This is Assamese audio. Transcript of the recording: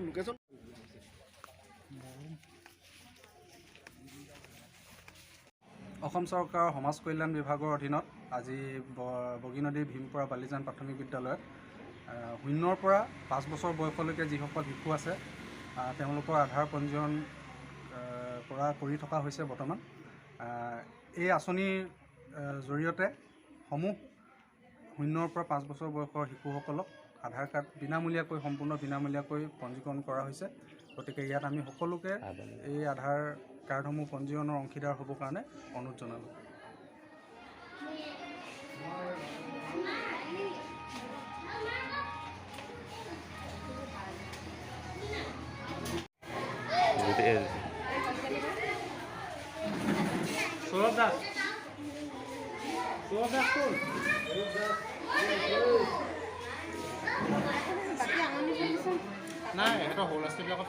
লোকেশ্যন অসম চৰকাৰৰ সমাজ কল্যাণ বিভাগৰ অধীনত আজি বগীনদী ভীমপুৰা বালিজান প্ৰাথমিক বিদ্যালয়ত 0ৰ পৰা 5 বছৰ বয়সলৈকে যিসকল শিশু আছে তেওঁলোকৰ আধাৰ পঞ্জীয়ন কৰি থকা হৈছে বৰ্তমান। এই আঁচনিৰ জৰিয়তে 0ৰ পৰা 5 বছৰ বয়সৰ শিশুসকলক আধাৰ কাৰ্ড বিনামূলীয়াকৈ সম্পূৰ্ণ বিনামূলীয়াকৈ পঞ্জীকৰণ কৰা হৈছে। গতিকে ইয়াত আমি সকলোকে এই আধাৰ কাৰ্ডসমূহ পঞ্জীয়নৰ অংশীদাৰ হ'বৰ কাৰণে অনুৰোধ জনালোঁ। সৌৰভ দাস নাই, এটা সৰু ল'ৰা ছোৱালীবিলাকক